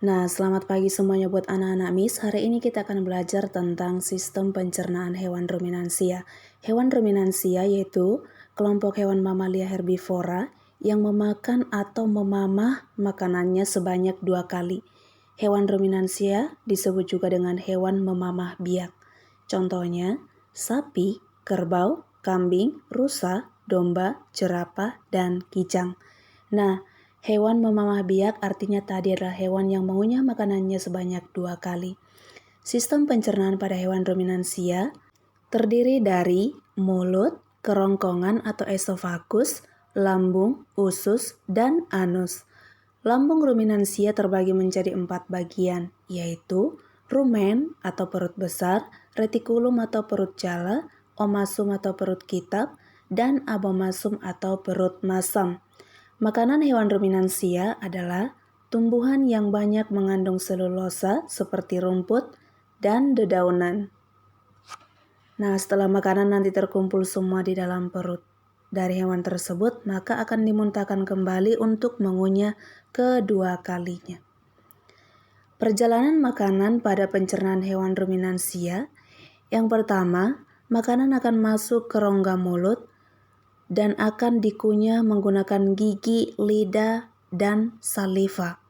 Nah, selamat pagi semuanya buat anak-anak Miss. Hari ini kita akan belajar tentang sistem pencernaan hewan ruminansia. Hewan ruminansia yaitu kelompok hewan mamalia herbivora yang memakan atau memamah makanannya sebanyak 2 kali. Hewan ruminansia disebut juga dengan hewan memamah biak. Contohnya, sapi, kerbau, kambing, rusa, domba, jerapah, dan kijang. Nah, hewan memamah biak artinya tadi adalah hewan yang mengunyah makanannya sebanyak 2 kali. Sistem pencernaan pada hewan ruminansia terdiri dari mulut, kerongkongan atau esofagus, lambung, usus, dan anus. Lambung ruminansia terbagi menjadi 4 bagian, yaitu rumen atau perut besar, retikulum atau perut jala, omasum atau perut kitab, dan abomasum atau perut masam. Makanan hewan ruminansia adalah tumbuhan yang banyak mengandung selulosa seperti rumput dan dedaunan. Nah, setelah makanan nanti terkumpul semua di dalam perut dari hewan tersebut, maka akan dimuntahkan kembali untuk mengunyah kedua kalinya. Perjalanan makanan pada pencernaan hewan ruminansia. Yang pertama, makanan akan masuk ke rongga mulut dan akan dikunyah menggunakan gigi, lidah, dan saliva.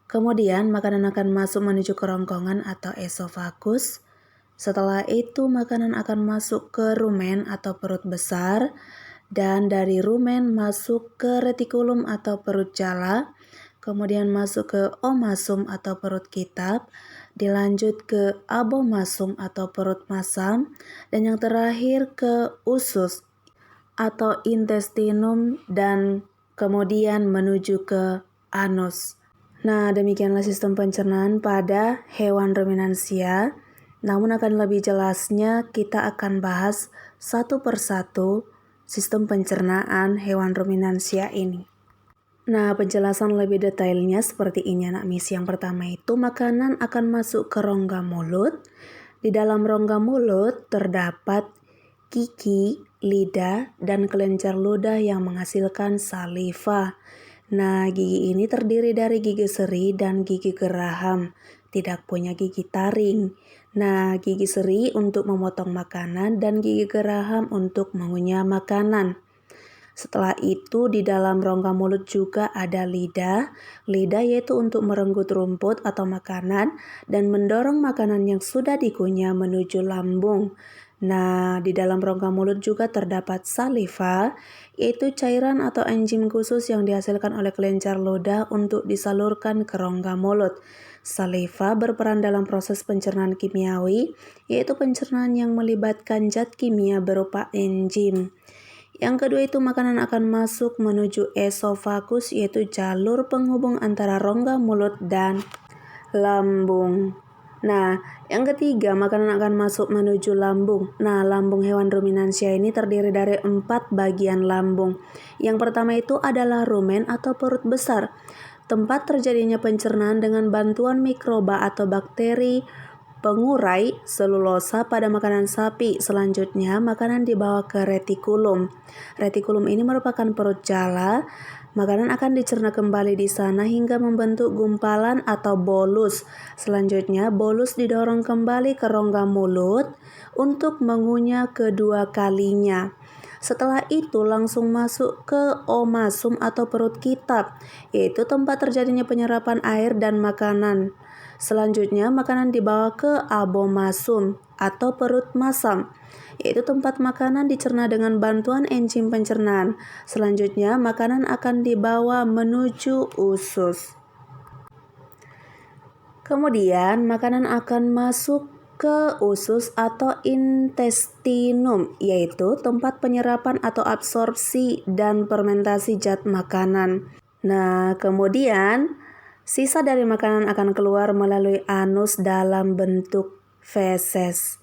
Kemudian makanan akan masuk menuju kerongkongan atau esofagus. Setelah itu makanan akan masuk ke rumen atau perut besar, dan dari rumen masuk ke retikulum atau perut jala, kemudian masuk ke omasum atau perut kitab, dilanjut ke abomasum atau perut masam, dan yang terakhir ke usus atau intestinum, dan kemudian menuju ke anus. Nah, demikianlah sistem pencernaan pada hewan ruminansia. Namun akan lebih jelasnya kita akan bahas satu persatu sistem pencernaan hewan ruminansia ini. Nah, penjelasan lebih detailnya seperti ini anak Miss. Yang pertama itu makanan akan masuk ke rongga mulut. Di dalam rongga mulut terdapat gigi, lidah, dan kelenjar ludah yang menghasilkan saliva. Nah, gigi ini terdiri dari gigi seri dan gigi geraham, tidak punya gigi taring. Nah, gigi seri untuk memotong makanan dan gigi geraham untuk mengunyah makanan. Setelah itu di dalam rongga mulut juga ada lidah. Lidah yaitu untuk merenggut rumput atau makanan dan mendorong makanan yang sudah dikunyah menuju lambung. Nah, di dalam rongga mulut juga terdapat saliva, yaitu cairan atau enzim khusus yang dihasilkan oleh kelenjar ludah untuk disalurkan ke rongga mulut. Saliva berperan dalam proses pencernaan kimiawi, yaitu pencernaan yang melibatkan zat kimia berupa enzim. Yang kedua itu makanan akan masuk menuju esofagus, yaitu jalur penghubung antara rongga mulut dan lambung. Nah, yang ketiga makanan akan masuk menuju lambung. Nah, lambung hewan ruminansia ini terdiri dari 4 bagian lambung. Yang pertama itu adalah rumen atau perut besar, tempat terjadinya pencernaan dengan bantuan mikroba atau bakteri pengurai selulosa pada makanan sapi. Selanjutnya, makanan dibawa ke retikulum. Retikulum ini merupakan perut jala. Makanan akan dicerna kembali di sana hingga membentuk gumpalan atau bolus. Selanjutnya, bolus didorong kembali ke rongga mulut untuk mengunyah kedua kalinya. Setelah itu langsung masuk ke omasum atau perut kitab, yaitu tempat terjadinya penyerapan air dan makanan. Selanjutnya, makanan dibawa ke abomasum atau perut masam, yaitu tempat makanan dicerna dengan bantuan enzim pencernaan. Selanjutnya, makanan akan dibawa menuju usus. Kemudian, makanan akan masuk ke usus atau intestinum, yaitu tempat penyerapan atau absorpsi dan fermentasi zat makanan. Nah, kemudian sisa dari makanan akan keluar melalui anus dalam bentuk feses.